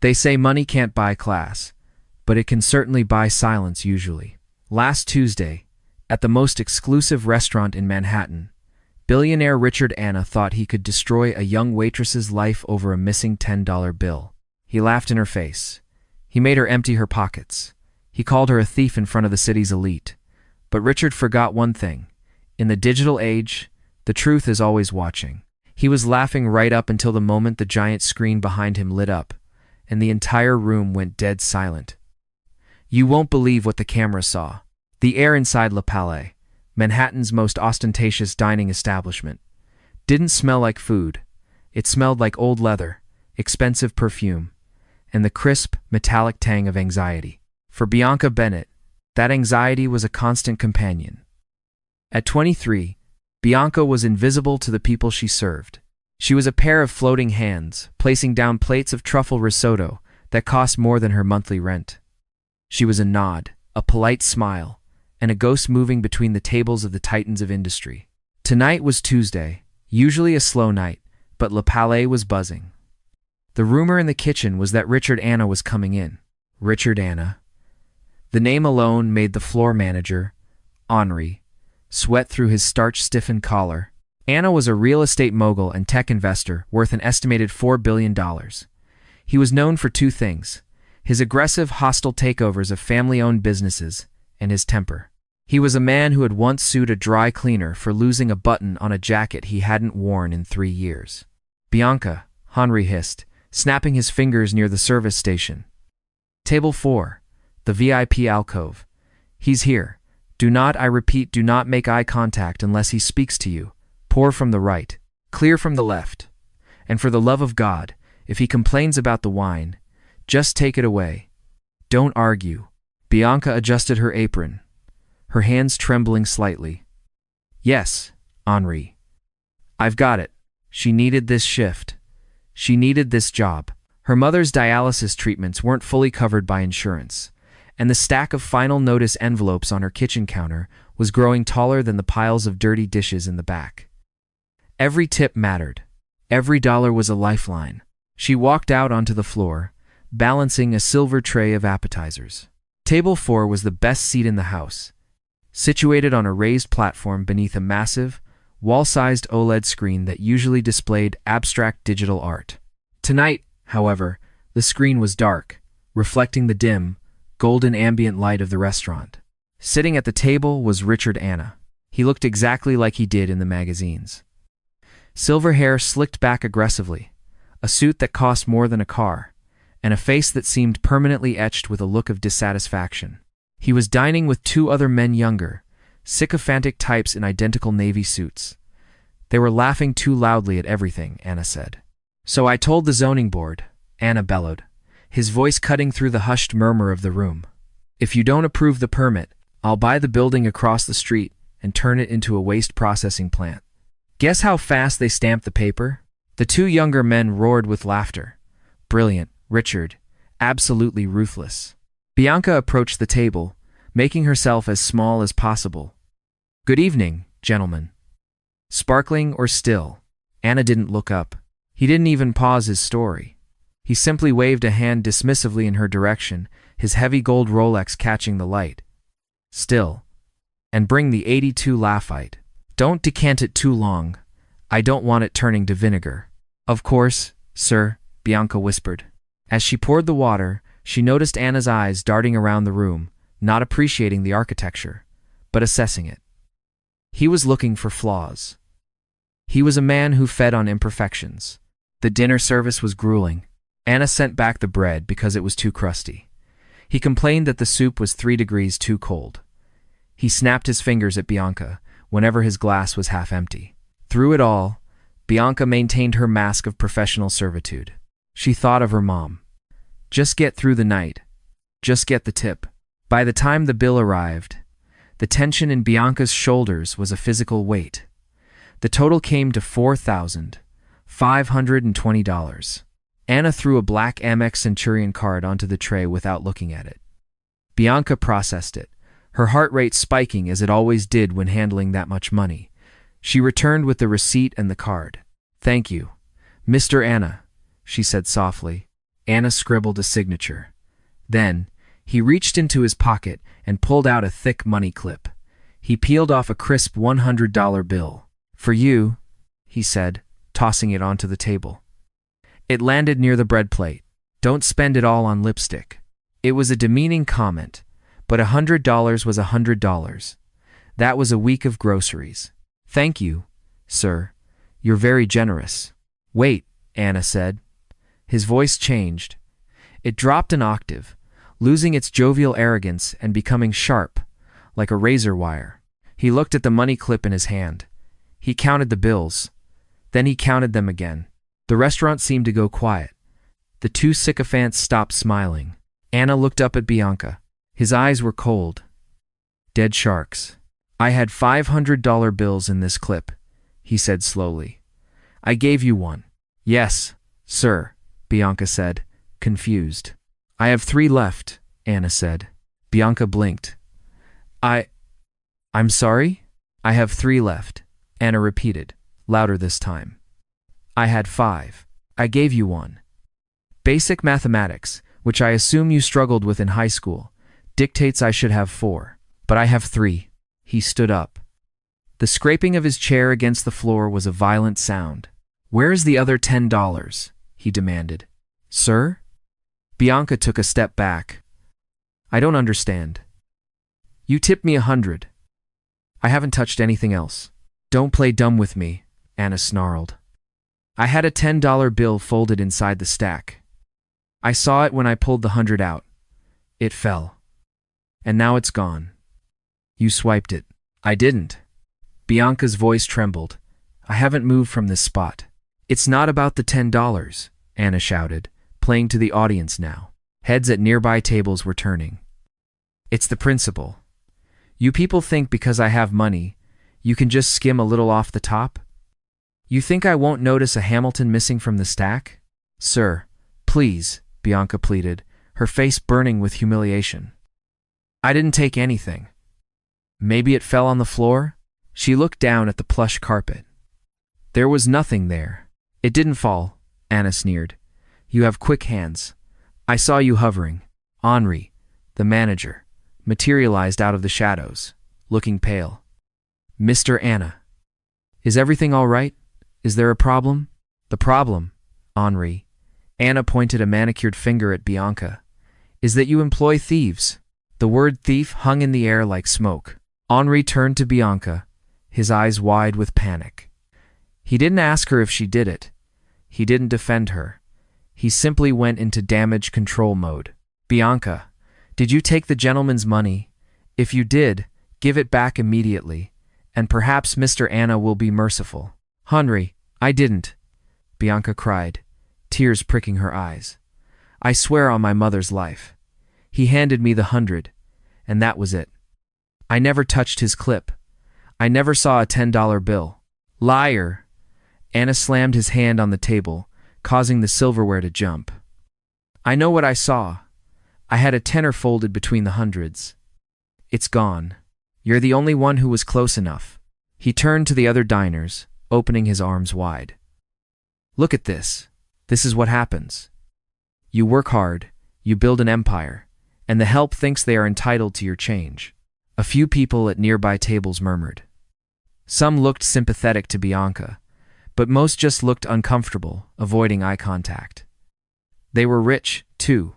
They say money can't buy class, but it can certainly buy silence usually. Last Tuesday, at the most exclusive restaurant in Manhattan, billionaire Richard Anna thought he could destroy a young waitress's life over a missing $10 bill. He laughed in her face. He made her empty her pockets. He called her a thief in front of the city's elite. But Richard forgot one thing. In the digital age, the truth is always watching. He was laughing right up until the moment the giant screen behind him lit up, and the entire room went dead silent. You won't believe what the camera saw. The air inside Le Palais, Manhattan's most ostentatious dining establishment, didn't smell like food. It smelled like old leather, expensive perfume, and the crisp, metallic tang of anxiety. For Bianca Bennett, that anxiety was a constant companion. At 23, Bianca was invisible to the people she served. She was a pair of floating hands, placing down plates of truffle risotto that cost more than her monthly rent. She was a nod, a polite smile, and a ghost moving between the tables of the titans of industry. Tonight was Tuesday, usually a slow night, but Le Palais was buzzing. The rumor in the kitchen was that Richard Anna was coming in. Richard Anna. The name alone made the floor manager, Henri, sweat through his starch-stiffened collar. Anna was a real estate mogul and tech investor worth an estimated $4 billion. He was known for two things: his aggressive, hostile takeovers of family-owned businesses and his temper. He was a man who had once sued a dry cleaner for losing a button on a jacket he hadn't worn in 3 years. Bianca, Henri hissed, snapping his fingers near the service station. Table 4, the VIP alcove. He's here. Do not, I repeat, do not make eye contact unless he speaks to you. Pour from the right, clear from the left. And for the love of God, if he complains about the wine, just take it away. Don't argue. Bianca adjusted her apron, her hands trembling slightly. Yes, Henri. I've got it. She needed this shift. She needed this job. Her mother's dialysis treatments weren't fully covered by insurance, and the stack of final notice envelopes on her kitchen counter was growing taller than the piles of dirty dishes in the back. Every tip mattered. Every dollar was a lifeline. She walked out onto the floor, balancing a silver tray of appetizers. Table 4 was the best seat in the house, situated on a raised platform beneath a massive, wall-sized OLED screen that usually displayed abstract digital art. Tonight, however, the screen was dark, reflecting the dim, golden ambient light of the restaurant. Sitting at the table was Richard Anna. He looked exactly like he did in the magazines. Silver hair slicked back aggressively, a suit that cost more than a car, and a face that seemed permanently etched with a look of dissatisfaction. He was dining with 2 other men younger, sycophantic types in identical navy suits. They were laughing too loudly at everything, Anna said. So I told the zoning board, Anna bellowed, his voice cutting through the hushed murmur of the room. If you don't approve the permit, I'll buy the building across the street and turn it into a waste processing plant. Guess how fast they stamped the paper? The 2 younger men roared with laughter. Brilliant, Richard. Absolutely ruthless. Bianca approached the table, making herself as small as possible. Good evening, gentlemen. Sparkling or still? Anna didn't look up. He didn't even pause his story. He simply waved a hand dismissively in her direction, his heavy gold Rolex catching the light. Still. And bring the 82 Lafite. Don't decant it too long. I don't want it turning to vinegar. Of course, sir, Bianca whispered. As she poured the water, she noticed Anna's eyes darting around the room, not appreciating the architecture, but assessing it. He was looking for flaws. He was a man who fed on imperfections. The dinner service was grueling. Anna sent back the bread because it was too crusty. He complained that the soup was 3 degrees too cold. He snapped his fingers at Bianca whenever his glass was half empty. Through it all, Bianca maintained her mask of professional servitude. She thought of her mom. Just get through the night. Just get the tip. By the time the bill arrived, the tension in Bianca's shoulders was a physical weight. The total came to $4,520. Anna threw a black Amex Centurion card onto the tray without looking at it. Bianca processed it, her heart rate spiking as it always did when handling that much money. She returned with the receipt and the card. Thank you, Mr. Anna, she said softly. Anna scribbled a signature. Then, he reached into his pocket and pulled out a thick money clip. He peeled off a crisp $100 bill. "For you," he said, tossing it onto the table. It landed near the bread plate. "Don't spend it all on lipstick." It was a demeaning comment, but $100 was $100. That was a week of groceries. "Thank you, sir. You're very generous." "Wait," Anna said. His voice changed. It dropped an octave, losing its jovial arrogance and becoming sharp, like a razor wire. He looked at the money clip in his hand. He counted the bills. Then he counted them again. The restaurant seemed to go quiet. The two sycophants stopped smiling. Anna looked up at Bianca. His eyes were cold. Dead sharks. "I had $500 bills in this clip," he said slowly. "I gave you one." "Yes, sir," Bianca said, confused. "I have 3 left," Anna said. Bianca blinked. I'm sorry? "I have 3 left," Anna repeated, louder this time. "I had 5. I gave you 1. Basic mathematics, which I assume you struggled with in high school, dictates I should have 4. But I have 3. He stood up. The scraping of his chair against the floor was a violent sound. "Where is the other $10? He demanded. "Sir?" Bianca took a step back. "I don't understand." "You tipped me 100. I haven't touched anything else." "Don't play dumb with me," Anna snarled. "I had a $10 bill folded inside the stack. I saw it when I pulled the 100 out. It fell. And now it's gone." "You swiped it." "I didn't." Bianca's voice trembled. "I haven't moved from this spot." "It's not about the $10, Anna shouted, playing to the audience now. Heads at nearby tables were turning. "It's the principle. You people think because I have money, you can just skim a little off the top? You think I won't notice a Hamilton missing from the stack?" "Sir, please," Bianca pleaded, her face burning with humiliation. "I didn't take anything." "Maybe it fell on the floor?" She looked down at the plush carpet. "There was nothing there." "It didn't fall," Anna sneered. "You have quick hands. I saw you hovering." Henri, the manager, materialized out of the shadows, looking pale. "Mr. Anna, is everything all right? Is there a problem?" "The problem, Henri," Anna pointed a manicured finger at Bianca, "is that you employ thieves." The word thief hung in the air like smoke. Henri turned to Bianca, his eyes wide with panic. He didn't ask her if she did it. He didn't defend her. He simply went into damage control mode. "Bianca, did you take the gentleman's money? If you did, give it back immediately, and perhaps Mr. Anna will be merciful." "Henri, I didn't," Bianca cried, tears pricking her eyes. "I swear on my mother's life. He handed me the 100, and that was it. I never touched his clip. I never saw a $10 bill." "Liar!" Anna slammed his hand on the table, causing the silverware to jump. "I know what I saw. I had a 10 folded between the hundreds. It's gone. You're the only one who was close enough." He turned to the other diners, opening his arms wide. "Look at this. This is what happens. You work hard, you build an empire, and the help thinks they are entitled to your change." A few people at nearby tables murmured. Some looked sympathetic to Bianca, but most just looked uncomfortable, avoiding eye contact. They were rich, too.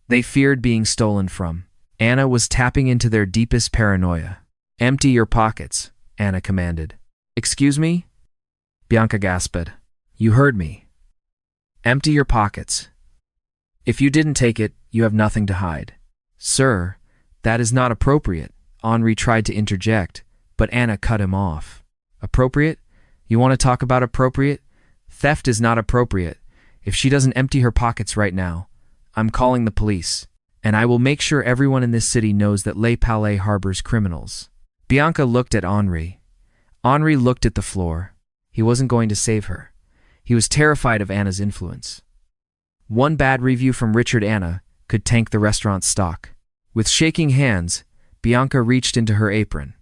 They feared being stolen from. Anna was tapping into their deepest paranoia. "Empty your pockets," Anna commanded. "Excuse me?" Bianca gasped. "You heard me. Empty your pockets. If you didn't take it, you have nothing to hide." "Sir, that is not appropriate," Henri tried to interject, but Anna cut him off. "Appropriate? You want to talk about appropriate? Theft is not appropriate. If she doesn't empty her pockets right now, I'm calling the police, and I will make sure everyone in this city knows that Le Palais harbors criminals." Bianca looked at Henri. Henri looked at the floor. He wasn't going to save her. He was terrified of Anna's influence. One bad review from Richard Anna could tank the restaurant's stock. With shaking hands, Bianca reached into her apron.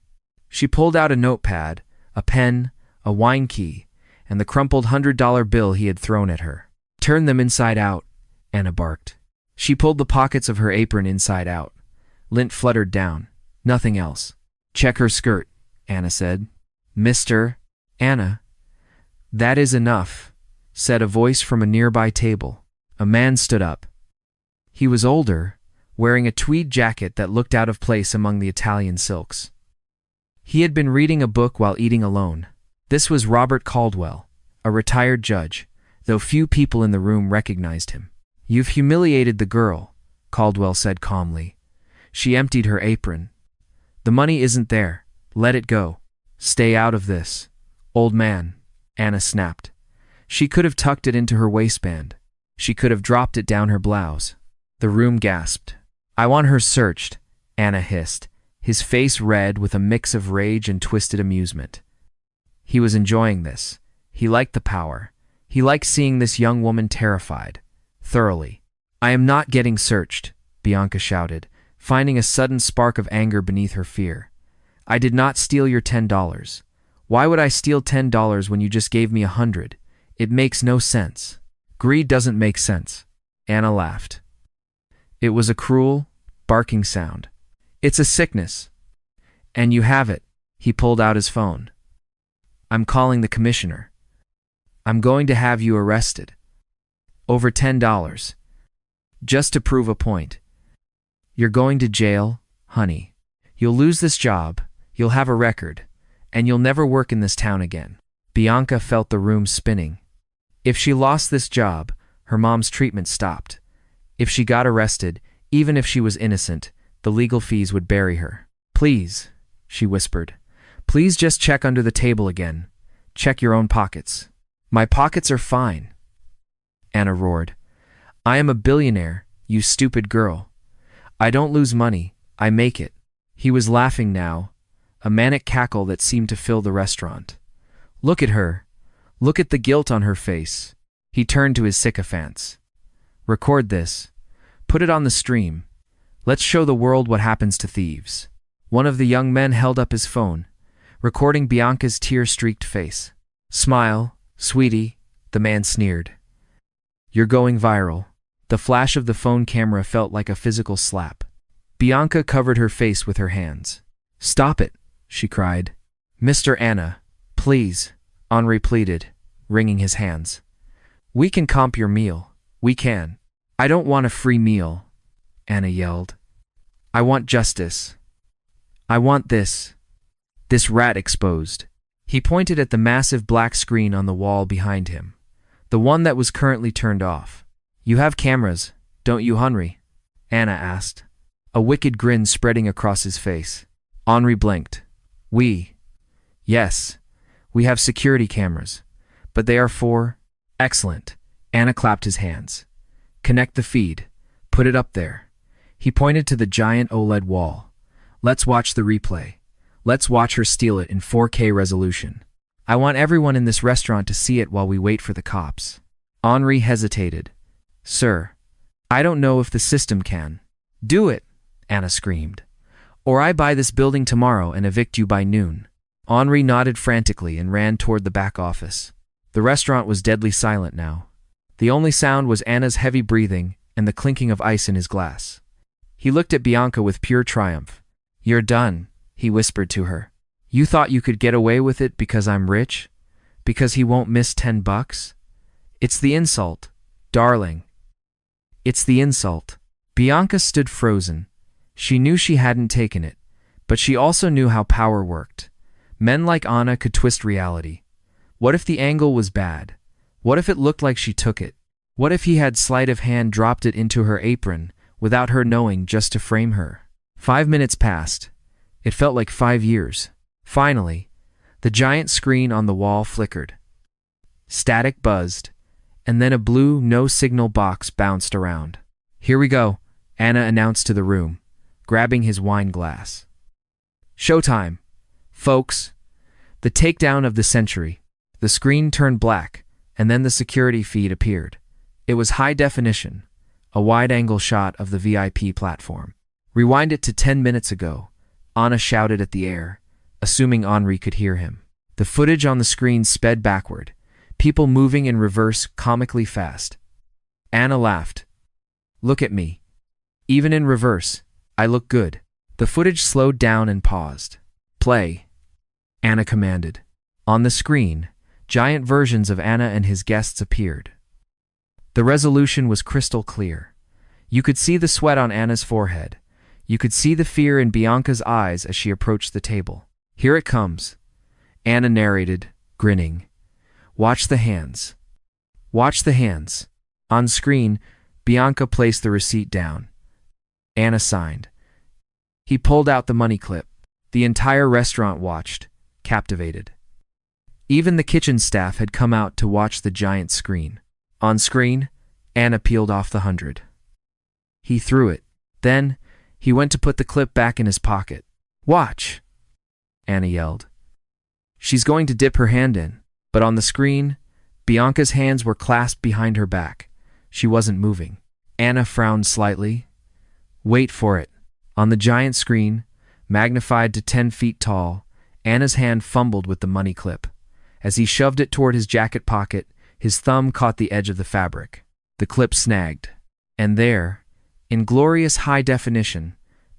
She pulled out a notepad, a pen, a wine key, and the crumpled $100 bill he had thrown at her. "Turn them inside out," Anna barked. She pulled the pockets of her apron inside out. Lint fluttered down. Nothing else. Check her skirt, Anna said. Mr. Anna. That is enough, said a voice from a nearby table. A man stood up. He was older, wearing a tweed jacket that looked out of place among the Italian silks. He had been reading a book while eating alone. This was Robert Caldwell, a retired judge, though few people in the room recognized him. You've humiliated the girl, Caldwell said calmly. She emptied her apron. The money isn't there. Let it go. Stay out of this. Old man, Anna snapped. She could have tucked it into her waistband. She could have dropped it down her blouse. The room gasped. I want her searched, Anna hissed, his face red with a mix of rage and twisted amusement. He was enjoying this. He liked the power. He liked seeing this young woman terrified. Thoroughly. I am not getting searched, Bianca shouted, finding a sudden spark of anger beneath her fear. I did not steal your $10. Why would I steal $10 when you just gave me $100? It makes no sense. Greed doesn't make sense. Anna laughed. It was a cruel, barking sound. It's a sickness. And you have it. He pulled out his phone. I'm calling the commissioner. I'm going to have you arrested. Over $10. Just to prove a point. You're going to jail, honey. You'll lose this job, you'll have a record, and you'll never work in this town again. Bianca felt the room spinning. If she lost this job, her mom's treatment stopped. If she got arrested, even if she was innocent, the legal fees would bury her. Please, she whispered. Please just check under the table again. Check your own pockets. My pockets are fine. Anna roared. I am a billionaire, you stupid girl. I don't lose money, I make it. He was laughing now, a manic cackle that seemed to fill the restaurant. Look at her. Look at the guilt on her face. He turned to his sycophants. Record this. Put it on the stream. Let's show the world what happens to thieves. One of the young men held up his phone, recording Bianca's tear-streaked face. Smile, sweetie, the man sneered. You're going viral. The flash of the phone camera felt like a physical slap. Bianca covered her face with her hands. Stop it, she cried. Mr. Anna, please, Henri pleaded, wringing his hands. We can comp your meal. We can. I don't want a free meal, Anna yelled. I want justice. I want this. This rat exposed. He pointed at the massive black screen on the wall behind him, the one that was currently turned off. You have cameras, don't you, Henri? Anna asked, a wicked grin spreading across his face. Henri blinked. Yes, we have security cameras, but they are for... Excellent. Anna clapped his hands. Connect the feed. Put it up there. He pointed to the giant OLED wall. Let's watch the replay. Let's watch her steal it in 4K resolution. I want everyone in this restaurant to see it while we wait for the cops. Henri hesitated. Sir, I don't know if the system can. Do it, Anna screamed. Or I buy this building tomorrow and evict you by noon. Henri nodded frantically and ran toward the back office. The restaurant was deadly silent now. The only sound was Anna's heavy breathing and the clinking of ice in his glass. He looked at Bianca with pure triumph. You're done, he whispered to her. You thought you could get away with it because I'm rich? Because he won't miss $10? It's the insult, darling. It's the insult. Bianca stood frozen. She knew she hadn't taken it, but she also knew how power worked. Men like Anna could twist reality. What if the angle was bad? What if it looked like she took it? What if he had sleight of hand dropped it into her apron, without her knowing, just to frame her? 5 minutes passed. It felt like 5 years. Finally, the giant screen on the wall flickered. Static buzzed, and then a blue no-signal box bounced around. Here we go, Anna announced to the room, grabbing his wine glass. Showtime, folks. The takedown of the century. The screen turned black, and then the security feed appeared. It was high definition, a wide-angle shot of the VIP platform. Rewind it to 10 minutes ago, Anna shouted at the air, assuming Henri could hear him. The footage on the screen sped backward, people moving in reverse comically fast. Anna laughed. Look at me. Even in reverse, I look good. The footage slowed down and paused. Play, Anna commanded. On the screen, giant versions of Anna and his guests appeared. The resolution was crystal clear. You could see the sweat on Anna's forehead. You could see the fear in Bianca's eyes as she approached the table. Here it comes, Anna narrated, grinning. Watch the hands. Watch the hands. On screen, Bianca placed the receipt down. Anna signed. He pulled out the money clip. The entire restaurant watched, captivated. Even the kitchen staff had come out to watch the giant screen. On screen, Anna peeled off the 100. He threw it. Then, he went to put the clip back in his pocket. Watch, Anna yelled. She's going to dip her hand in. But on the screen, Bianca's hands were clasped behind her back. She wasn't moving. Anna frowned slightly. Wait for it. On the giant screen, magnified to 10 feet tall, Anna's hand fumbled with the money clip. As he shoved it toward his jacket pocket, his thumb caught the edge of the fabric. The clip snagged. And there, in glorious high definition,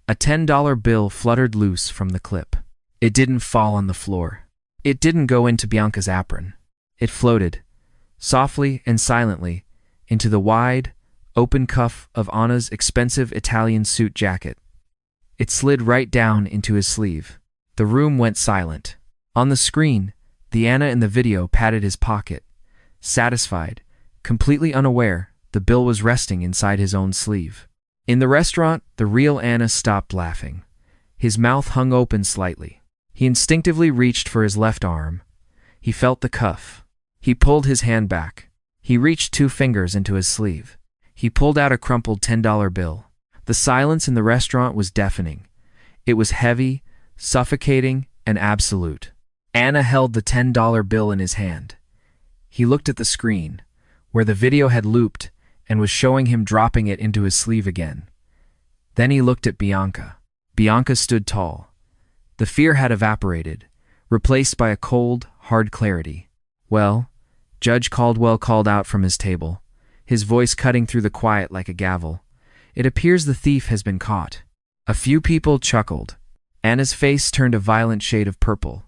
a $10 bill fluttered loose from the clip. It didn't fall on the floor. It didn't go into Bianca's apron. It floated, softly and silently, into the wide, open cuff of Anna's expensive Italian suit jacket. It slid right down into his sleeve. The room went silent. On the screen, the Anna in the video patted his pocket. Satisfied, completely unaware, the bill was resting inside his own sleeve. In the restaurant, the real Anna stopped laughing. His mouth hung open slightly. He instinctively reached for his left arm. He felt the cuff. He pulled his hand back. He reached 2 fingers into his sleeve. He pulled out a crumpled $10 bill. The silence in the restaurant was deafening. It was heavy, suffocating, and absolute. Anna held the $10 bill in his hand. He looked at the screen, where the video had looped and was showing him dropping it into his sleeve again. Then he looked at Bianca. Bianca stood tall. The fear had evaporated, replaced by a cold, hard clarity. Well, Judge Caldwell called out from his table, his voice cutting through the quiet like a gavel. It appears the thief has been caught. A few people chuckled. Anna's face turned a violent shade of purple.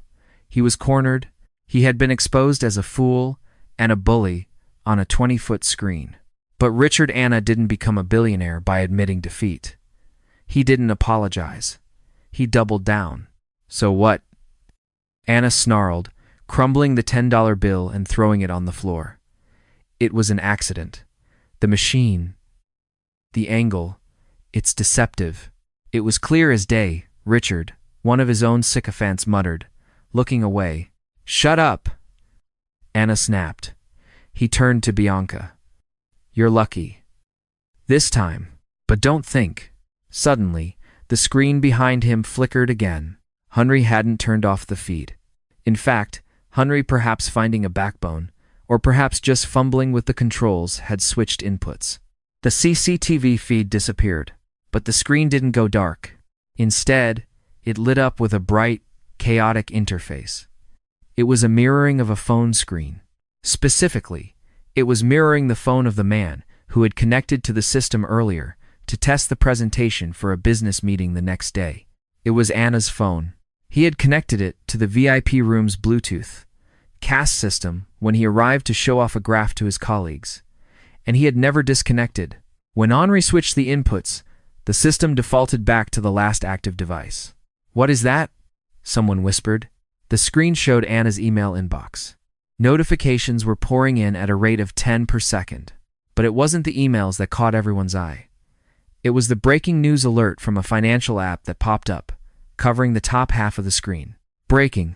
He was cornered. He had been exposed as a fool and a bully on a 20-foot screen. But Richard Anna didn't become a billionaire by admitting defeat. He didn't apologize. He doubled down. So what? Anna snarled, crumbling the $10 bill and throwing it on the floor. It was an accident. The machine, the angle, it's deceptive. It was clear as day, Richard, one of his own sycophants, muttered, looking away. Shut up! Anna snapped. He turned to Bianca. You're lucky. This time. But don't think. Suddenly, the screen behind him flickered again. Henry hadn't turned off the feed. In fact, Henry, perhaps finding a backbone, or perhaps just fumbling with the controls, had switched inputs. The CCTV feed disappeared, but the screen didn't go dark. Instead, it lit up with a bright, chaotic interface. It was a mirroring of a phone screen. Specifically, it was mirroring the phone of the man who had connected to the system earlier to test the presentation for a business meeting the next day. It was Anna's phone. He had connected it to the VIP room's Bluetooth CAS system when he arrived to show off a graph to his colleagues, and he had never disconnected. When Henri switched the inputs, the system defaulted back to the last active device. What is that? Someone whispered. The screen showed Anna's email inbox. Notifications were pouring in at a rate of 10 per second. But it wasn't the emails that caught everyone's eye. It was the breaking news alert from a financial app that popped up, covering the top half of the screen. Breaking.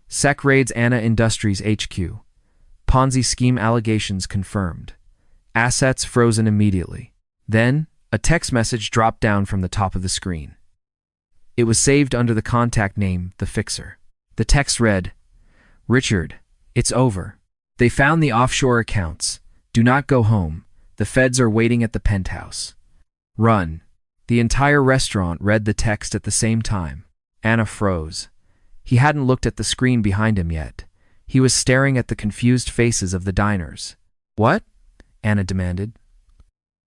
SEC raids Anna Industries HQ. Ponzi scheme allegations confirmed. Assets frozen immediately. Then, a text message dropped down from the top of the screen. It was saved under the contact name, The Fixer. The text read, Richard, it's over. They found the offshore accounts. Do not go home. The feds are waiting at the penthouse. Run. The entire restaurant read the text at the same time. Anna froze. He hadn't looked at the screen behind him yet. He was staring at the confused faces of the diners. What? Anna demanded.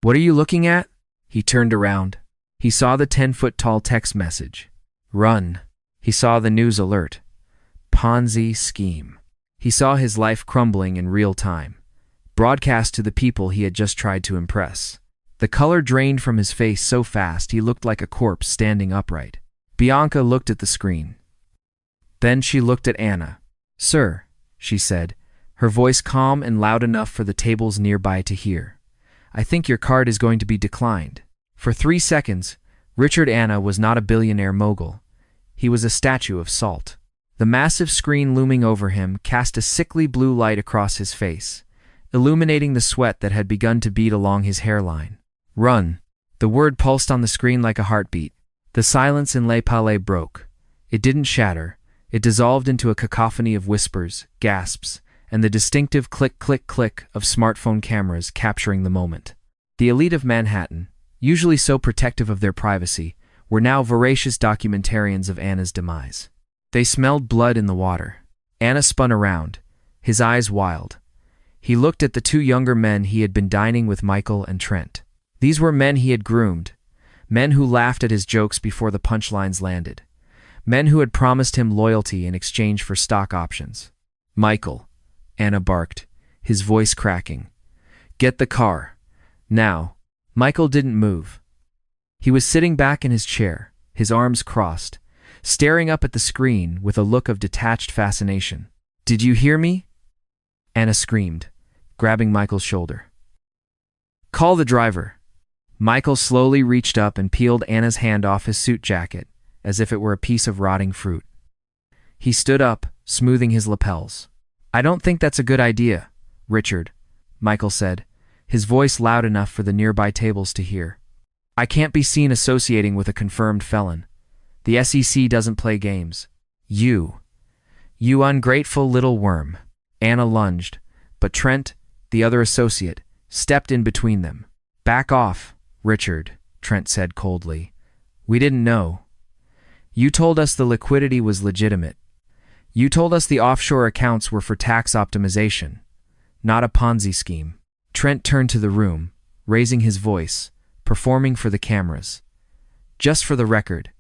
What are you looking at? He turned around. He saw the 10-foot-tall text message. Run. He saw the news alert. Ponzi scheme. He saw his life crumbling in real time, broadcast to the people he had just tried to impress. The color drained from his face so fast he looked like a corpse standing upright. Bianca looked at the screen. Then she looked at Anna. Sir, she said, her voice calm and loud enough for the tables nearby to hear. I think your card is going to be declined. For 3 seconds, Richard Anna was not a billionaire mogul. He was a statue of salt. The massive screen looming over him cast a sickly blue light across his face, illuminating the sweat that had begun to bead along his hairline. Run. The word pulsed on the screen like a heartbeat. The silence in Le Palais broke. It didn't shatter. It dissolved into a cacophony of whispers, gasps, and the distinctive click-click-click of smartphone cameras capturing the moment. The elite of Manhattan, usually so protective of their privacy, were now voracious documentarians of Anna's demise. They smelled blood in the water. Anna spun around, his eyes wild. He looked at the 2 younger men he had been dining with, Michael and Trent. These were men he had groomed, men who laughed at his jokes before the punchlines landed, men who had promised him loyalty in exchange for stock options. Michael, Anna barked, his voice cracking. Get the car. Now. Michael didn't move. He was sitting back in his chair, his arms crossed, staring up at the screen with a look of detached fascination. Did you hear me? Anna screamed, grabbing Michael's shoulder. Call the driver. Michael slowly reached up and peeled Anna's hand off his suit jacket, as if it were a piece of rotting fruit. He stood up, smoothing his lapels. I don't think that's a good idea, Richard, Michael said, his voice loud enough for the nearby tables to hear. I can't be seen associating with a confirmed felon. The SEC doesn't play games. You ungrateful little worm. Anna lunged, but Trent, the other associate, stepped in between them. Back off, Richard, Trent said coldly. We didn't know. You told us the liquidity was legitimate. You told us the offshore accounts were for tax optimization, not a Ponzi scheme. Trent turned to the room, raising his voice, performing for the cameras. Just for the record,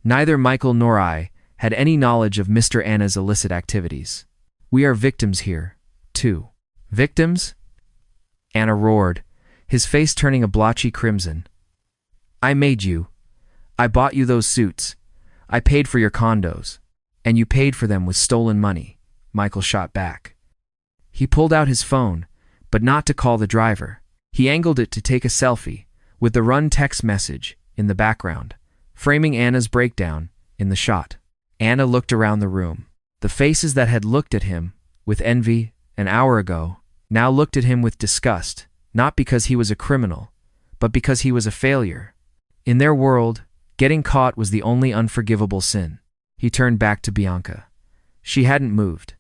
neither Michael nor I had any knowledge of Mr. Anna's illicit activities. We are victims here, too. Victims? Anna roared, his face turning a blotchy crimson. I made you. I bought you those suits. I paid for your condos. And you paid for them with stolen money, Michael shot back. He pulled out his phone, but not to call the driver. He angled it to take a selfie, with the run text message in the background, framing Anna's breakdown in the shot. Anna looked around the room. The faces that had looked at him with envy an hour ago now looked at him with disgust, not because he was a criminal, but because he was a failure. In their world, getting caught was the only unforgivable sin. He turned back to Bianca. She hadn't moved.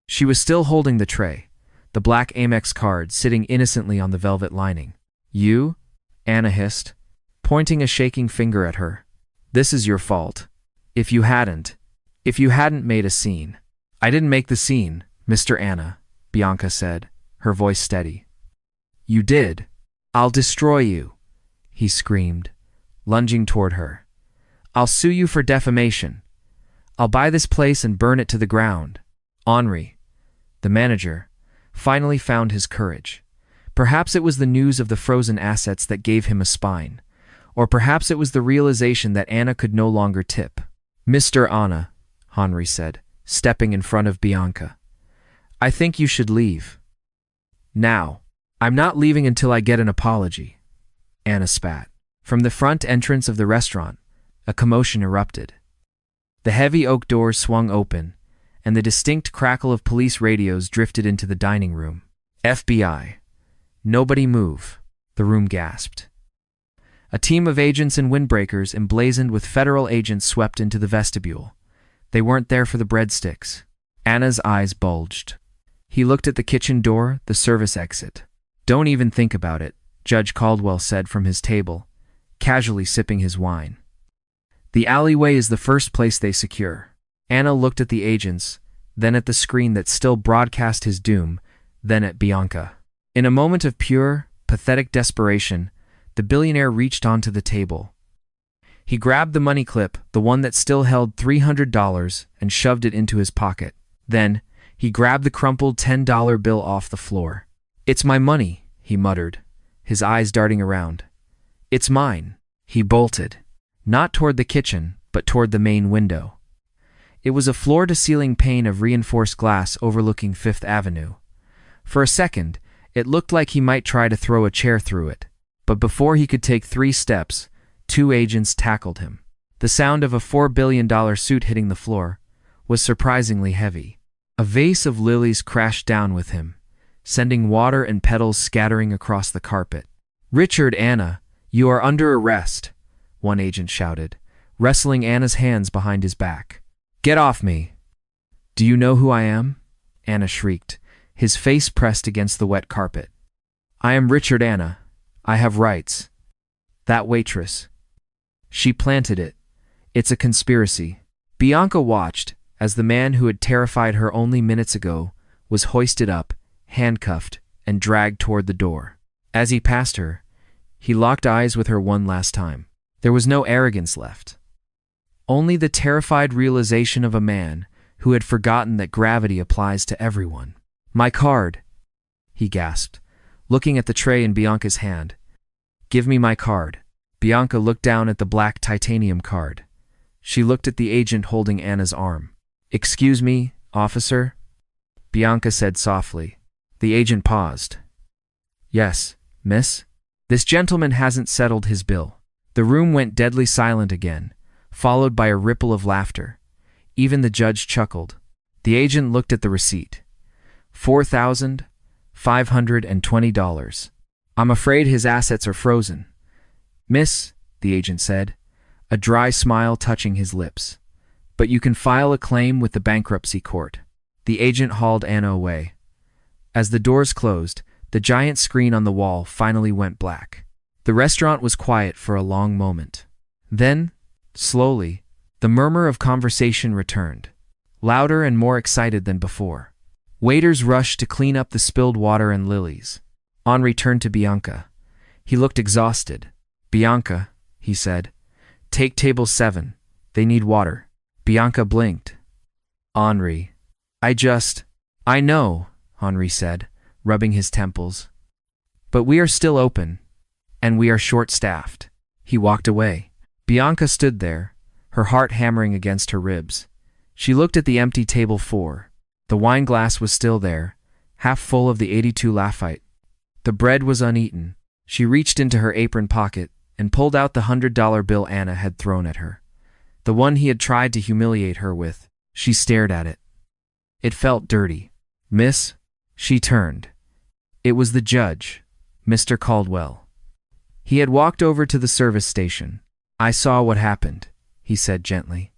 She was still holding the tray, the black Amex card sitting innocently on the velvet lining. You? Anna hissed, pointing a shaking finger at her. This is your fault. If you hadn't made a scene. I didn't make the scene, Mr. Anna, Bianca said, her voice steady. You did. I'll destroy you, he screamed, lunging toward her. I'll sue you for defamation. I'll buy this place and burn it to the ground. Henri, the manager, finally found his courage. Perhaps it was the news of the frozen assets that gave him a spine, or perhaps it was the realization that Anna could no longer tip. Mr. Anna, Henri said, stepping in front of Bianca. I think you should leave. Now. I'm not leaving until I get an apology. Anna spat. From the front entrance of the restaurant, a commotion erupted. The heavy oak doors swung open, and the distinct crackle of police radios drifted into the dining room. FBI. Nobody move, the room gasped. A team of agents and windbreakers emblazoned with federal agents swept into the vestibule. They weren't there for the breadsticks. Anna's eyes bulged. He looked at the kitchen door, the service exit. Don't even think about it, Judge Caldwell said from his table, casually sipping his wine. The alleyway is the first place they secure. Anna looked at the agents, then at the screen that still broadcast his doom, then at Bianca. In a moment of pure, pathetic desperation, The billionaire reached onto the table. He grabbed the money clip, the one that still held $300, and shoved it into his pocket. Then, he grabbed the crumpled $10 bill off the floor. "It's my money," he muttered, his eyes darting around. "It's mine." He bolted, not toward the kitchen, but toward the main window. It was a floor-to-ceiling pane of reinforced glass overlooking Fifth Avenue. For a second, it looked like he might try to throw a chair through it, but before he could take 3 steps, 2 agents tackled him. The sound of a $4 billion suit hitting the floor was surprisingly heavy. A vase of lilies crashed down with him, sending water and petals scattering across the carpet. "Richard, Anna, you are under arrest," one agent shouted, wrestling Anna's hands behind his back. "Get off me." "Do you know who I am?" Anna shrieked, his face pressed against the wet carpet. "I am Richard, Anna. I have rights." "That waitress." She planted it. "It's a conspiracy." Bianca watched as the man who had terrified her only minutes ago was hoisted up, handcuffed, and dragged toward the door. As he passed her, he locked eyes with her one last time. There was no arrogance left. Only the terrified realization of a man who had forgotten that gravity applies to everyone. "My card," he gasped, looking at the tray in Bianca's hand. "Give me my card." Bianca looked down at the black titanium card. She looked at the agent holding Anna's arm. "Excuse me, officer?" Bianca said softly. The agent paused. "Yes, miss? This gentleman hasn't settled his bill." The room went deadly silent again, followed by a ripple of laughter. Even the judge chuckled. The agent looked at the receipt. $4,520. "I'm afraid his assets are frozen." "Miss," the agent said, a dry smile touching his lips, "but you can file a claim with the bankruptcy court." The agent hauled Anna away. As the doors closed, the giant screen on the wall finally went black. The restaurant was quiet for a long moment. Then, slowly, the murmur of conversation returned, louder and more excited than before. Waiters rushed to clean up the spilled water and lilies. Henri turned to Bianca. He looked exhausted. "Bianca," he said, "take table 7. They need water." Bianca blinked. "Henri, I know," Henri said, rubbing his temples. "But we are still open, and we are short-staffed." He walked away. Bianca stood there, her heart hammering against her ribs. She looked at the empty table 4. The wine glass was still there, half full of the 82 Lafite. The bread was uneaten. She reached into her apron pocket and pulled out the $100 bill Anna had thrown at her. The one he had tried to humiliate her with. She stared at it. It felt dirty. "Miss?" She turned. It was the judge, Mr. Caldwell. He had walked over to the service station. "I saw what happened," he said gently.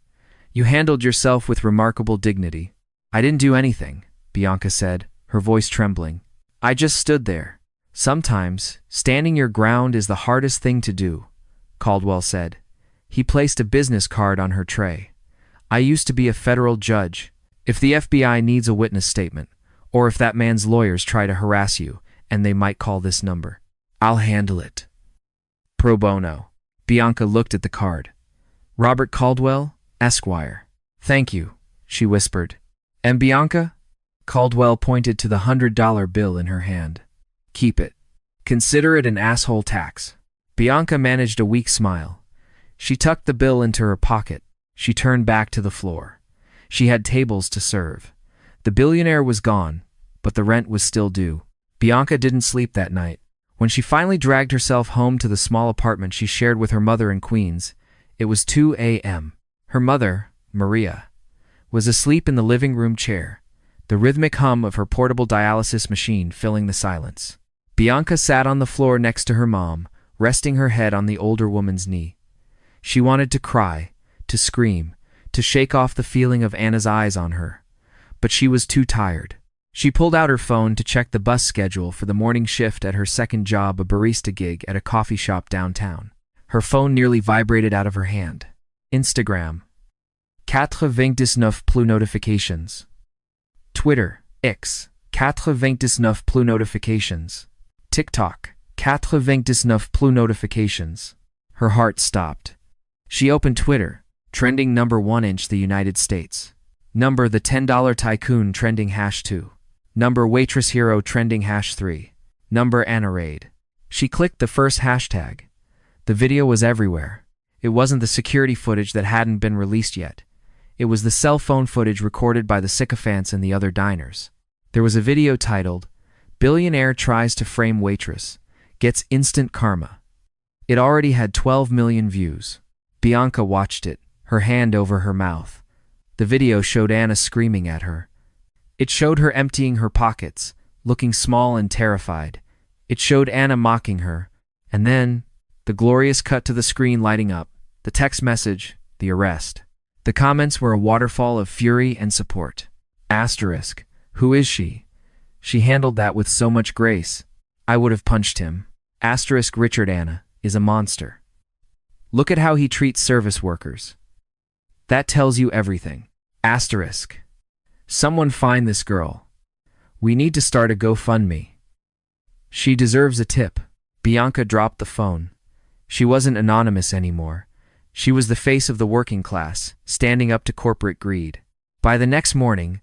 "You handled yourself with remarkable dignity." "I didn't do anything," Bianca said, her voice trembling. "I just stood there." "Sometimes, standing your ground is the hardest thing to do," Caldwell said. He placed a business card on her tray. "I used to be a federal judge. If the FBI needs a witness statement, or if that man's lawyers try to harass you, and they might call this number, I'll handle it. Pro bono." Bianca looked at the card. "Robert Caldwell, Esquire." "Thank you," she whispered. "And Bianca?" Caldwell pointed to the $100 bill in her hand. "Keep it. Consider it an asshole tax." Bianca managed a weak smile. She tucked the bill into her pocket. She turned back to the floor. She had tables to serve. The billionaire was gone, but the rent was still due. Bianca didn't sleep that night. When she finally dragged herself home to the small apartment she shared with her mother in Queens, it was 2 a.m. Her mother, Maria, was asleep in the living room chair, the rhythmic hum of her portable dialysis machine filling the silence. Bianca sat on the floor next to her mom, resting her head on the older woman's knee. She wanted to cry, to scream, to shake off the feeling of Anna's eyes on her, but she was too tired. She pulled out her phone to check the bus schedule for the morning shift at her second job, a barista gig at a coffee shop downtown. Her phone nearly vibrated out of her hand. Instagram. 99 plus notifications. Twitter, X. 99 plus notifications. TikTok. 99 plus notifications. Her heart stopped. She opened Twitter. Trending number 1 inch the United States. Number the $10 tycoon trending #2. Number waitress hero trending #3. Number Anna raid. She clicked the first hashtag. The video was everywhere. It wasn't the security footage that hadn't been released yet. It was the cell phone footage recorded by the sycophants in the other diners. There was a video titled, "Billionaire tries to frame waitress, gets instant karma." It already had 12 million views. Bianca watched it, her hand over her mouth. The video showed Anna screaming at her. It showed her emptying her pockets, looking small and terrified. It showed Anna mocking her. And then, the glorious cut to the screen lighting up, the text message, the arrest. The comments were a waterfall of fury and support. Asterisk. Who is she? She handled that with so much grace. I would have punched him. Asterisk. Richard Anna is a monster. Look at how he treats service workers. That tells you everything. Asterisk. Someone find this girl. We need to start a GoFundMe. She deserves a tip. Bianca dropped the phone. She wasn't anonymous anymore. She was the face of the working class, standing up to corporate greed. By the next morning,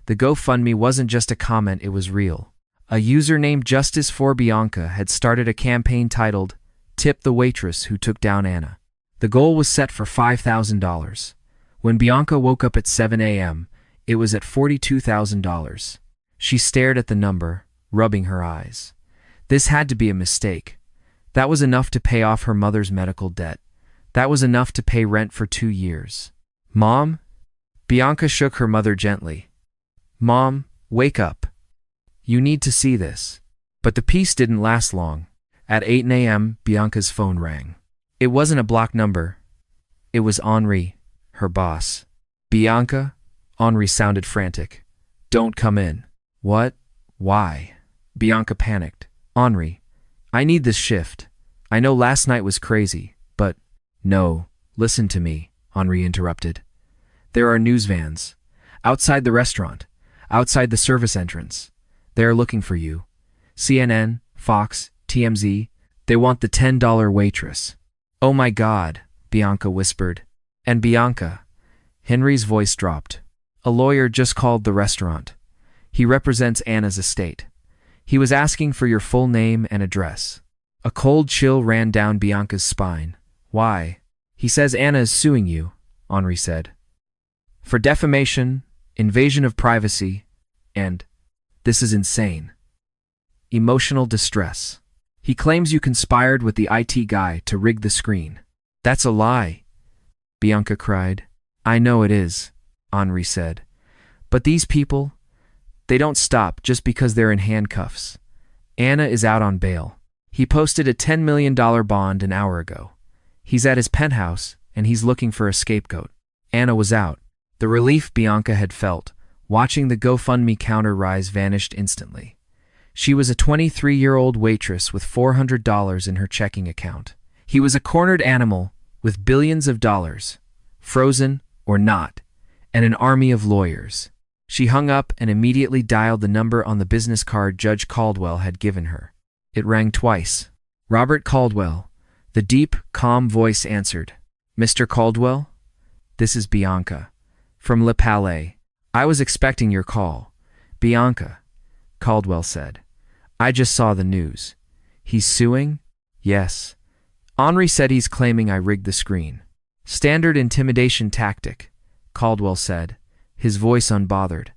the GoFundMe wasn't just a comment, it was real. A user named Justice for Bianca had started a campaign titled, "Tip the Waitress Who Took Down Anna." The goal was set for $5,000. When Bianca woke up at 7 a.m., it was at $42,000. She stared at the number, rubbing her eyes. This had to be a mistake. That was enough to pay off her mother's medical debt. That was enough to pay rent for 2 years. Mom? Bianca shook her mother gently. Mom, wake up. You need to see this. But the peace didn't last long. At 8 a.m., Bianca's phone rang. It wasn't a blocked number. It was Henri, her boss. Bianca? Henri sounded frantic. Don't come in. What? Why? Bianca panicked. Henri, I need this shift. I know last night was crazy, but... No, listen to me, Henri interrupted. There are news vans. Outside the restaurant. Outside the service entrance. They are looking for you. CNN, Fox, TMZ. They want the $10 waitress. Oh my God, Bianca whispered. And Bianca. Henri's voice dropped. A lawyer just called the restaurant. He represents Anna's estate. He was asking for your full name and address. A cold chill ran down Bianca's spine. Why? He says Anna is suing you, Henri said. For defamation, invasion of privacy, and, this is insane, emotional distress. He claims you conspired with the IT guy to rig the screen. That's a lie, Bianca cried. I know it is, Henri said. But these people, they don't stop just because they're in handcuffs. Anna is out on bail. He posted a $10 million bond an hour ago. He's at his penthouse, and he's looking for a scapegoat. Anna was out. The relief Bianca had felt, watching the GoFundMe counter rise, vanished instantly. She was a 23-year-old waitress with $400 in her checking account. He was a cornered animal with billions of dollars, frozen or not, and an army of lawyers. She hung up and immediately dialed the number on the business card Judge Caldwell had given her. It rang twice. Robert Caldwell. The deep, calm voice answered. Mr. Caldwell? This is Bianca. From Le Palais. I was expecting your call. Bianca, Caldwell said. I just saw the news. He's suing? Yes. Henri said he's claiming I rigged the screen. Standard intimidation tactic, Caldwell said, his voice unbothered.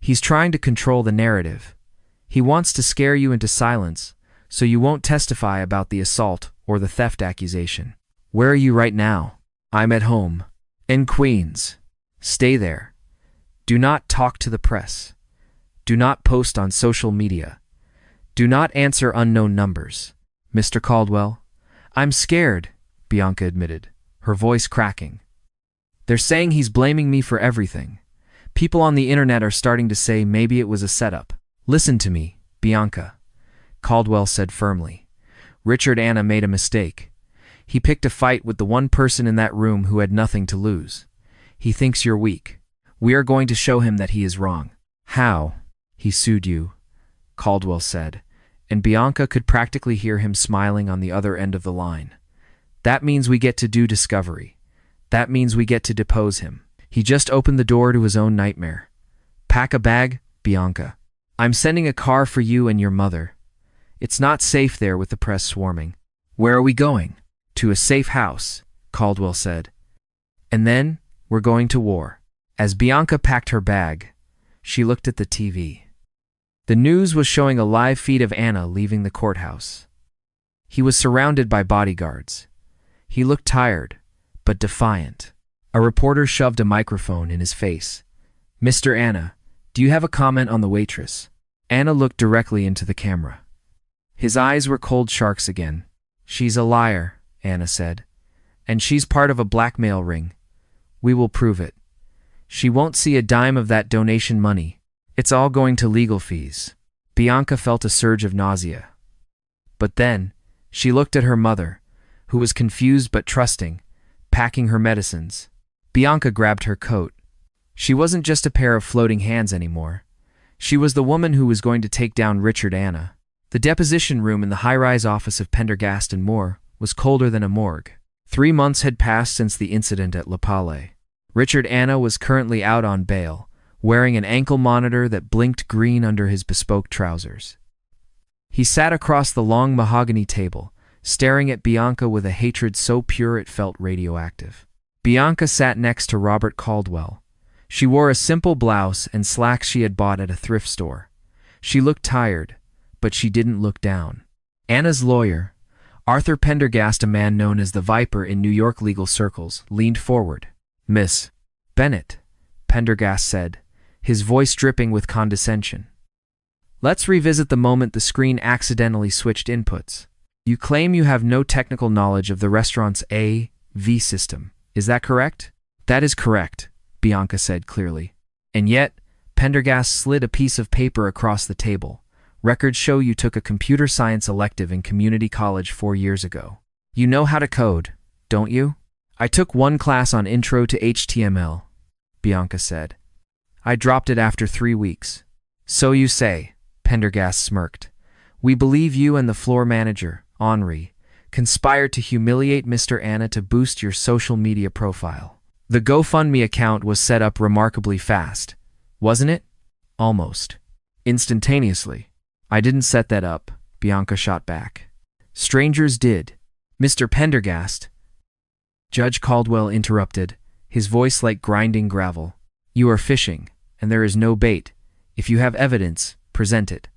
He's trying to control the narrative. He wants to scare you into silence, so you won't testify about the assault or the theft accusation. Where are you right now? I'm at home. In Queens. Stay there. Do not talk to the press. Do not post on social media. Do not answer unknown numbers. Mr. Caldwell? I'm scared, Bianca admitted, her voice cracking. They're saying he's blaming me for everything. People on the internet are starting to say maybe it was a setup. Listen to me, Bianca, Caldwell said firmly. Richard Anna made a mistake. He picked a fight with the one person in that room who had nothing to lose. He thinks you're weak. We are going to show him that he is wrong. How? He sued you, Caldwell said, and Bianca could practically hear him smiling on the other end of the line. That means we get to do discovery. That means we get to depose him. He just opened the door to his own nightmare. Pack a bag, Bianca. I'm sending a car for you and your mother. It's not safe there with the press swarming. Where are we going? To a safe house, Caldwell said. And then, we're going to war. As Bianca packed her bag, she looked at the TV. The news was showing a live feed of Anna leaving the courthouse. He was surrounded by bodyguards. He looked tired, but defiant. A reporter shoved a microphone in his face. Mr. Anna, do you have a comment on the waitress? Anna looked directly into the camera. His eyes were cold sharks again. She's a liar, Anna said. And she's part of a blackmail ring. We will prove it. She won't see a dime of that donation money. It's all going to legal fees. Bianca felt a surge of nausea. But then, she looked at her mother, who was confused but trusting, packing her medicines. Bianca grabbed her coat. She wasn't just a pair of floating hands anymore. She was the woman who was going to take down Richard Anna. The deposition room in the high-rise office of Pendergast and Moore was colder than a morgue. 3 months had passed since the incident at La Palle. Richard Anna was currently out on bail, wearing an ankle monitor that blinked green under his bespoke trousers. He sat across the long mahogany table, staring at Bianca with a hatred so pure it felt radioactive. Bianca sat next to Robert Caldwell. She wore a simple blouse and slacks she had bought at a thrift store. She looked tired, but she didn't look down. Anna's lawyer, Arthur Pendergast, a man known as the Viper in New York legal circles, leaned forward. Miss Bennett, Pendergast said, his voice dripping with condescension. Let's revisit the moment the screen accidentally switched inputs. You claim you have no technical knowledge of the restaurant's AV system. Is that correct? That is correct, Bianca said clearly. And yet, Pendergast slid a piece of paper across the table. Records show you took a computer science elective in community college 4 years ago. You know how to code, don't you? I took one class on Intro to HTML, Bianca said. I dropped it after 3 weeks. So you say, Pendergast smirked. We believe you and the floor manager, Henri, conspired to humiliate Mr. Anna to boost your social media profile. The GoFundMe account was set up remarkably fast, wasn't it? Almost. Instantaneously. I didn't set that up, Bianca shot back. Strangers did. Mr. Pendergast. Judge Caldwell interrupted, his voice like grinding gravel. You are fishing, and there is no bait. If you have evidence, present it.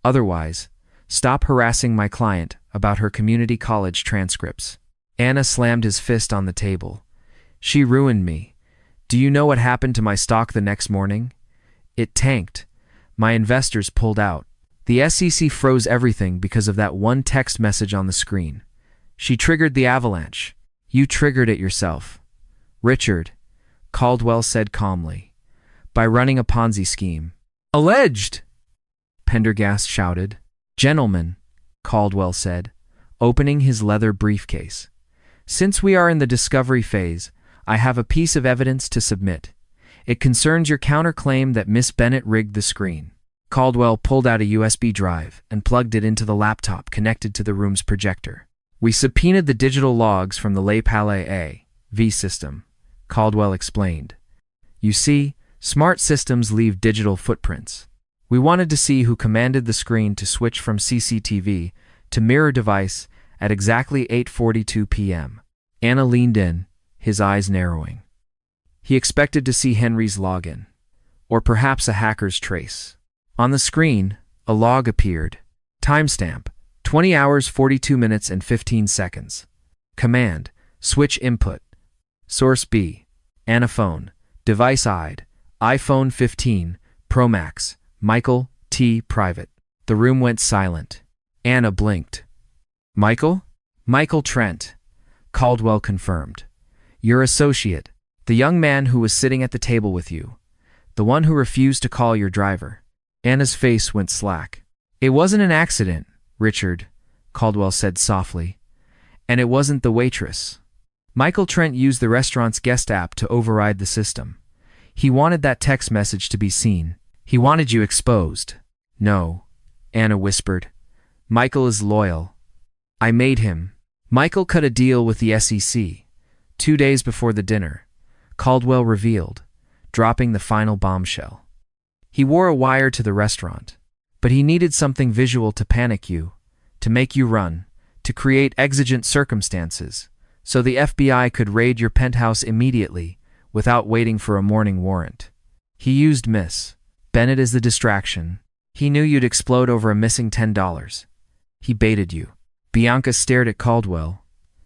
Otherwise, stop harassing my client about her community college transcripts. Anna slammed his fist on the table. She ruined me. Do you know what happened to my stock the next morning? It tanked. My investors pulled out. The SEC froze everything because of that one text message on the screen. She triggered the avalanche. You triggered it yourself. Richard, Caldwell said calmly, by running a Ponzi scheme. Alleged! Pendergast shouted. Gentlemen, Caldwell said, opening his leather briefcase. Since we are in the discovery phase, I have a piece of evidence to submit. It concerns your counterclaim that Miss Bennett rigged the screen. Caldwell pulled out a USB drive and plugged it into the laptop connected to the room's projector. We subpoenaed the digital logs from the La Palle AV system, Caldwell explained. You see, smart systems leave digital footprints. We wanted to see who commanded the screen to switch from CCTV to mirror device at exactly 8:42 p.m. Anna leaned in, his eyes narrowing. He expected to see Henry's login, or perhaps a hacker's trace. On the screen, a log appeared. Timestamp, 20 hours 42 minutes and 15 seconds. Command, switch input. Source B, Anna phone, device ID, iPhone 15, Pro Max, Michael T. Private. The room went silent. Anna blinked. Michael? Michael Trent, Caldwell confirmed. Your associate, the young man who was sitting at the table with you, the one who refused to call your driver. Anna's face went slack. It wasn't an accident, Richard, Caldwell said softly. And it wasn't the waitress. Michael Trent used the restaurant's guest app to override the system. He wanted that text message to be seen. He wanted you exposed. No, Anna whispered. Michael is loyal. I made him. Michael cut a deal with the SEC. 2 days before the dinner, Caldwell revealed, dropping the final bombshell. He wore a wire to the restaurant, but he needed something visual to panic you, to make you run, to create exigent circumstances, so the FBI could raid your penthouse immediately without waiting for a morning warrant. He used Miss Bennett as the distraction. He knew you'd explode over a missing $10. He baited you. Bianca stared at Caldwell,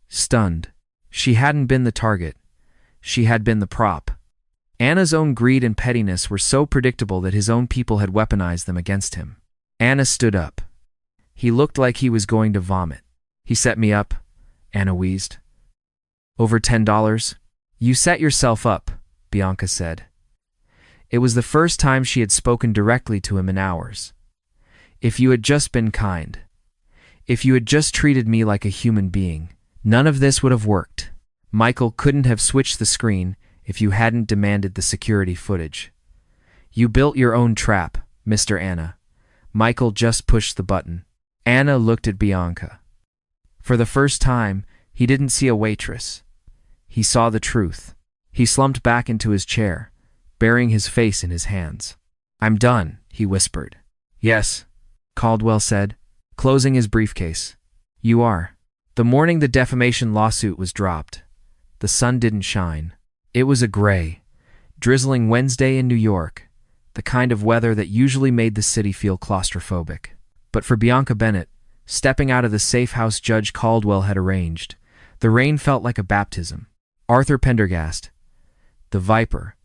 stunned. She hadn't been the target. She had been the prop. Anna's own greed and pettiness were so predictable that his own people had weaponized them against him. Anna stood up. He looked like he was going to vomit. He set me up, Anna wheezed. Over $10? You set yourself up, Bianca said. It was the first time she had spoken directly to him in hours. If you had just been kind, if you had just treated me like a human being, none of this would have worked. Michael couldn't have switched the screen if you hadn't demanded the security footage. You built your own trap, Mr. Anna. Michael just pushed the button. Anna looked at Bianca. For the first time, he didn't see a waitress. He saw the truth. He slumped back into his chair, burying his face in his hands. I'm done, he whispered. Yes, Caldwell said, closing his briefcase. You are. The morning the defamation lawsuit was dropped, the sun didn't shine. It was a gray, drizzling Wednesday in New York, the kind of weather that usually made the city feel claustrophobic. But for Bianca Bennett, stepping out of the safe house Judge Caldwell had arranged, the rain felt like a baptism. Arthur Pendergast, the Viper,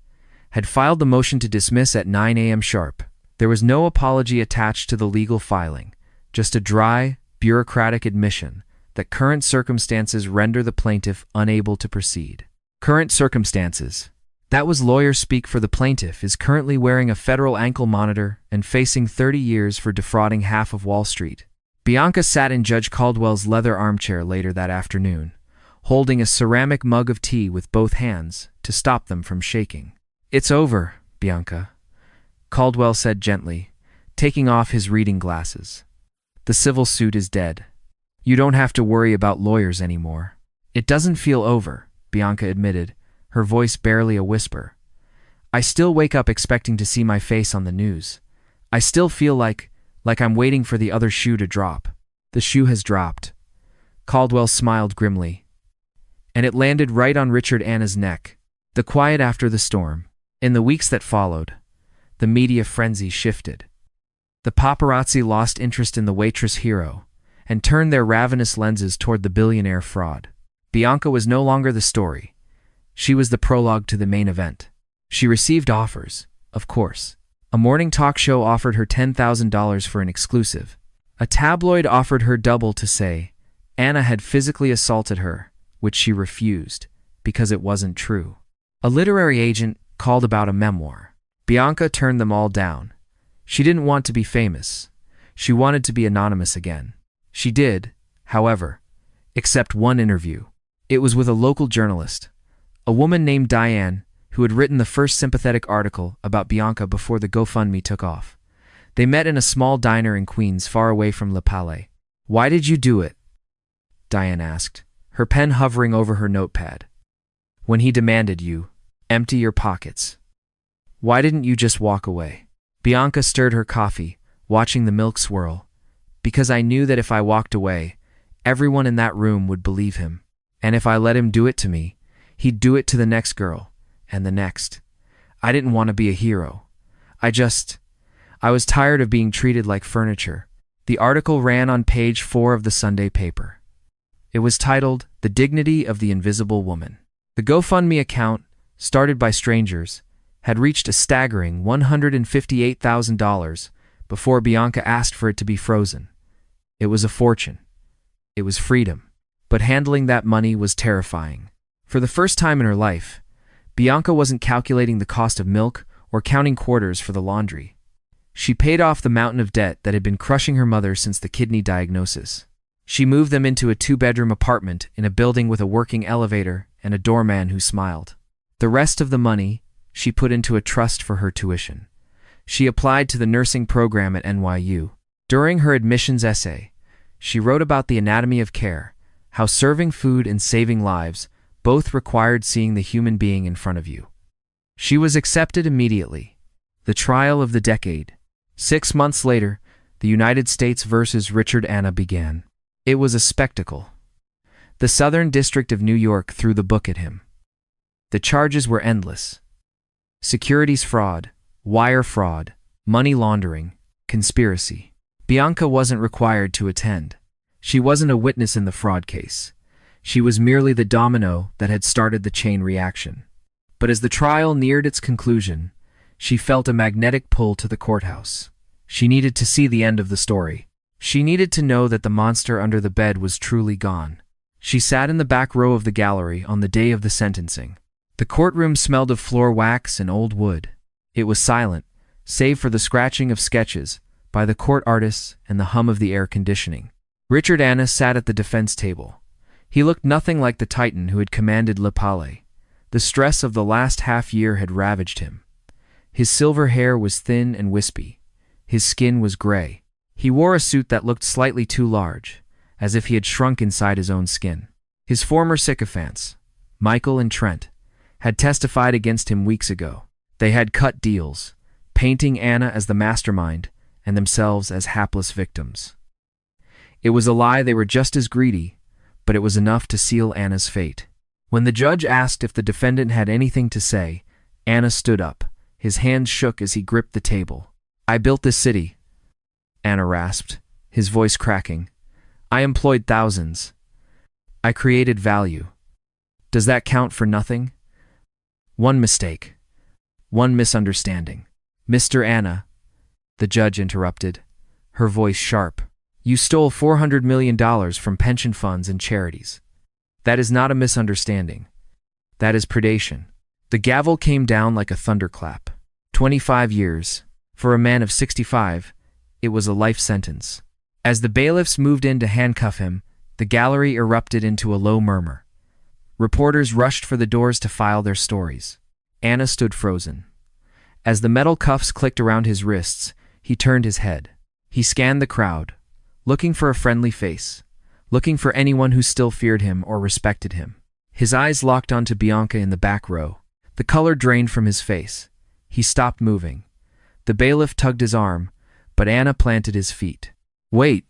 had filed the motion to dismiss at 9 a.m. sharp. There was no apology attached to the legal filing, just a dry, bureaucratic admission that current circumstances render the plaintiff unable to proceed. Current circumstances. That was lawyer speak for the plaintiff is currently wearing a federal ankle monitor and facing 30 years for defrauding half of Wall Street. Bianca sat in Judge Caldwell's leather armchair later that afternoon, holding a ceramic mug of tea with both hands to stop them from shaking. It's over, Bianca, Caldwell said gently, taking off his reading glasses. The civil suit is dead. You don't have to worry about lawyers anymore. It doesn't feel over, Bianca admitted, her voice barely a whisper. I still wake up expecting to see my face on the news. I still feel like I'm waiting for the other shoe to drop. The shoe has dropped. Caldwell smiled grimly. And it landed right on Richard Anna's neck. The quiet after the storm. In the weeks that followed, the media frenzy shifted. The paparazzi lost interest in the Waitress hero and turned their ravenous lenses toward the billionaire fraud. Bianca was no longer the story. She was the prologue to the main event. She received offers, of course. A morning talk show offered her $10,000 for an exclusive. A tabloid offered her double to say Anna had physically assaulted her, which she refused because it wasn't true. A literary agent called about a memoir. Bianca turned them all down. She didn't want to be famous. She wanted to be anonymous again. She did, however, accept one interview. It was with a local journalist, a woman named Diane, who had written the first sympathetic article about Bianca before the GoFundMe took off. They met in a small diner in Queens, far away from Le Palais. Why did you do it? Diane asked, her pen hovering over her notepad. When he demanded you empty your pockets. Why didn't you just walk away? Bianca stirred her coffee, watching the milk swirl. Because I knew that if I walked away, everyone in that room would believe him. And if I let him do it to me, he'd do it to the next girl, and the next. I didn't want to be a hero. I was tired of being treated like furniture. The article ran on page 4 of the Sunday paper. It was titled, The Dignity of the Invisible Woman. The GoFundMe account, started by strangers, had reached a staggering $158,000 before Bianca asked for it to be frozen. It was a fortune. It was freedom. But handling that money was terrifying. For the first time in her life, Bianca wasn't calculating the cost of milk or counting quarters for the laundry. She paid off the mountain of debt that had been crushing her mother since the kidney diagnosis. She moved them into a 2-bedroom apartment in a building with a working elevator and a doorman who smiled. The rest of the money she put into a trust for her tuition. She applied to the nursing program at NYU. During her admissions essay, She wrote about the anatomy of care, how serving food and saving lives both required seeing the human being in front of you. She was accepted immediately. The trial of the decade. 6 months later, the United States versus Richard Anna began. It was a spectacle. The Southern District of New York threw the book at him. The charges were endless. Securities fraud, wire fraud, money laundering, conspiracy. Bianca wasn't required to attend. She wasn't a witness in the fraud case. She was merely the domino that had started the chain reaction. But as the trial neared its conclusion, she felt a magnetic pull to the courthouse. She needed to see the end of the story. She needed to know that the monster under the bed was truly gone. She sat in the back row of the gallery on the day of the sentencing. The courtroom smelled of floor wax and old wood. It was silent, save for the scratching of sketches by the court artists and the hum of the air conditioning. Richard Anna sat at the defense table. He looked nothing like the titan who had commanded Le Palais. The stress of the last half-year had ravaged him. His silver hair was thin and wispy. His skin was gray. He wore a suit that looked slightly too large, as if he had shrunk inside his own skin. His former sycophants, Michael and Trent, had testified against him weeks ago. They had cut deals, painting Anna as the mastermind and themselves as hapless victims. It was a lie. They were just as greedy, but it was enough to seal Anna's fate. When the judge asked if the defendant had anything to say, Anna stood up. His hands shook as he gripped the table. "I built this city," Anna rasped, his voice cracking. "I employed thousands. I created value. Does that count for nothing? One mistake. One misunderstanding." "Mr. Anna," the judge interrupted, her voice sharp. "You stole $400 million from pension funds and charities. That is not a misunderstanding. That is predation." The gavel came down like a thunderclap. 25 years. For a man of 65, it was a life sentence. As the bailiffs moved in to handcuff him, the gallery erupted into a low murmur. Reporters rushed for the doors to file their stories. Anna stood frozen. As the metal cuffs clicked around his wrists, he turned his head. He scanned the crowd, looking for a friendly face, looking for anyone who still feared him or respected him. His eyes locked onto Bianca in the back row. The color drained from his face. He stopped moving. The bailiff tugged his arm, but Anna planted his feet. "Wait,"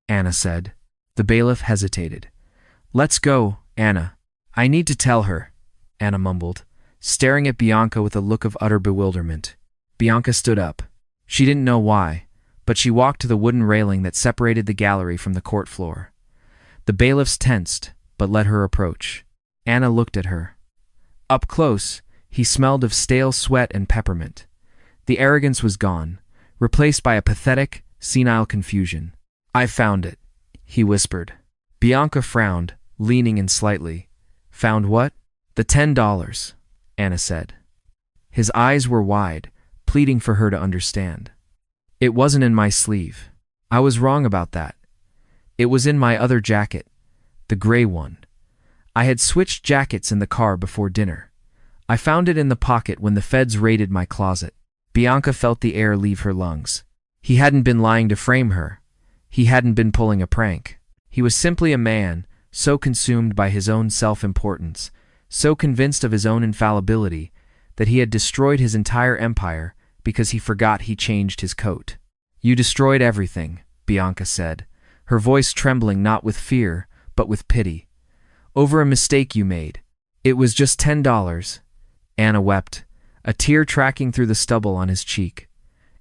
Anna said. The bailiff hesitated. "Let's go, Anna. I need to tell her," Anna mumbled, staring at Bianca with a look of utter bewilderment. Bianca stood up. She didn't know why, but she walked to the wooden railing that separated the gallery from the court floor. The bailiffs tensed, but let her approach. Anna looked at her. Up close, he smelled of stale sweat and peppermint. The arrogance was gone, replaced by a pathetic, senile confusion. "I found it," he whispered. Bianca frowned, leaning in slightly. "Found what?" "The $10, Anna said. His eyes were wide, pleading for her to understand. "It wasn't in my sleeve. I was wrong about that. It was in my other jacket, the gray one. I had switched jackets in the car before dinner. I found it in the pocket when the feds raided my closet." Bianca felt the air leave her lungs. He hadn't been lying to frame her. He hadn't been pulling a prank. He was simply a man, so consumed by his own self-importance, so convinced of his own infallibility, that he had destroyed his entire empire because he forgot he changed his coat. "You destroyed everything," Bianca said, her voice trembling not with fear, but with pity. "Over a mistake you made. It was just $10. Anna wept, a tear tracking through the stubble on his cheek.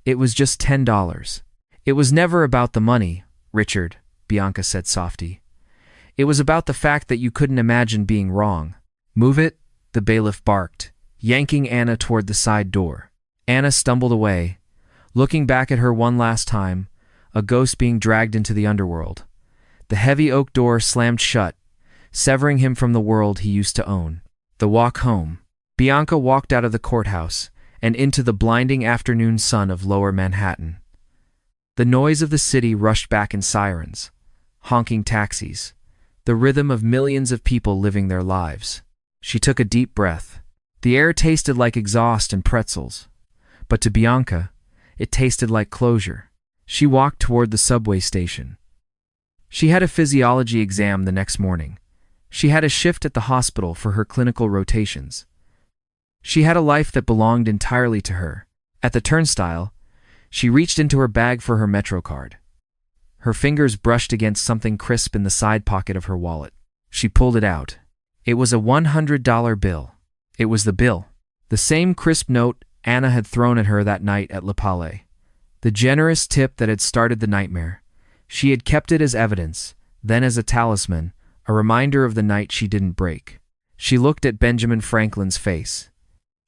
"It was just $10. "It was never about the money, Richard," Bianca said softly. "It was about the fact that you couldn't imagine being wrong." "Move it," the bailiff barked, yanking Anna toward the side door. Anna stumbled away, looking back at her one last time, a ghost being dragged into the underworld. The heavy oak door slammed shut, severing him from the world he used to own. The walk home. Bianca walked out of the courthouse and into the blinding afternoon sun of lower Manhattan. The noise of the city rushed back in sirens, honking taxis, the rhythm of millions of people living their lives. She took a deep breath. The air tasted like exhaust and pretzels, but to Bianca, it tasted like closure. She walked toward the subway station. She had a physiology exam the next morning. She had a shift at the hospital for her clinical rotations. She had a life that belonged entirely to her. At the turnstile, she reached into her bag for her Metro card. Her fingers brushed against something crisp in the side pocket of her wallet. She pulled it out. It was a $100 bill. It was the bill. The same crisp note Anna had thrown at her that night at Le Palais. The generous tip that had started the nightmare. She had kept it as evidence, then as a talisman, a reminder of the night she didn't break. She looked at Benjamin Franklin's face.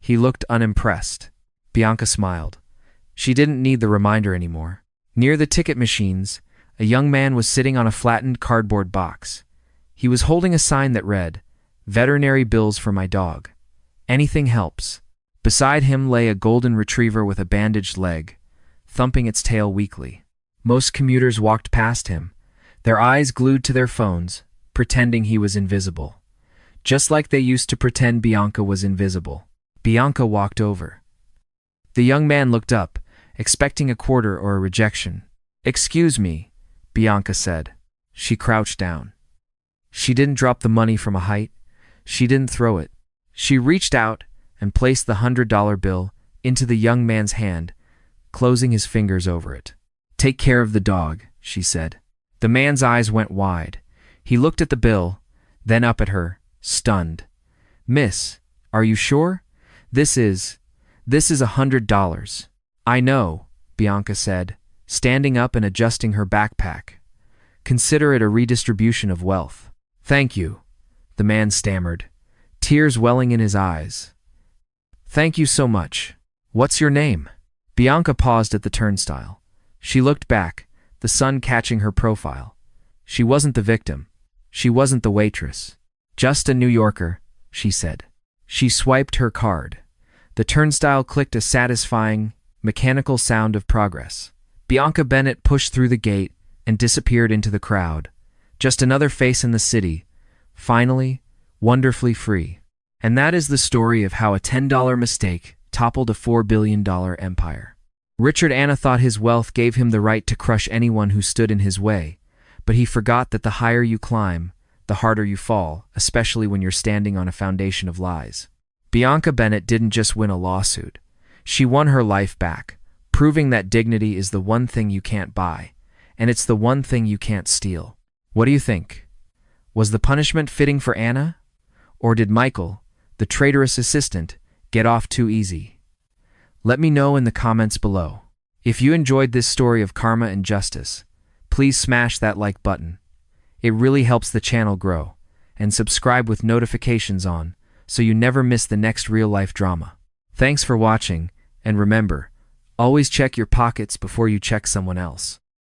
He looked unimpressed. Bianca smiled. She didn't need the reminder anymore. Near the ticket machines, a young man was sitting on a flattened cardboard box. He was holding a sign that read, "Veterinary bills for my dog. Anything helps." Beside him lay a golden retriever with a bandaged leg, thumping its tail weakly. Most commuters walked past him, their eyes glued to their phones, pretending he was invisible. Just like they used to pretend Bianca was invisible. Bianca walked over. The young man looked up, expecting a quarter or a rejection. "Excuse me," Bianca said. She crouched down. She didn't drop the money from a height. She didn't throw it. She reached out and placed the $100 bill into the young man's hand, closing his fingers over it. "Take care of the dog," she said. The man's eyes went wide. He looked at the bill, then up at her, stunned. "Miss, are you sure? This is $100. "I know," Bianca said, standing up and adjusting her backpack. "Consider it a redistribution of wealth." "Thank you," the man stammered, tears welling in his eyes. "Thank you so much. What's your name?" Bianca paused at the turnstile. She looked back, the sun catching her profile. She wasn't the victim. She wasn't the waitress. "Just a New Yorker," she said. She swiped her card. The turnstile clicked a satisfying, mechanical sound of progress. Bianca Bennett pushed through the gate and disappeared into the crowd. Just another face in the city, finally, wonderfully free. And that is the story of how a $10 mistake toppled a $4 billion empire. Richard Anna thought his wealth gave him the right to crush anyone who stood in his way, but he forgot that the higher you climb, the harder you fall, especially when you're standing on a foundation of lies. Bianca Bennett didn't just win a lawsuit. She won her life back, proving that dignity is the one thing you can't buy, and it's the one thing you can't steal. What do you think? Was the punishment fitting for Anna? Or did Michael, the traitorous assistant, get off too easy? Let me know in the comments below. If you enjoyed this story of karma and justice, please smash that like button. It really helps the channel grow, and subscribe with notifications on so you never miss the next real-life drama. Thanks for watching, and remember, always check your pockets before you check someone else.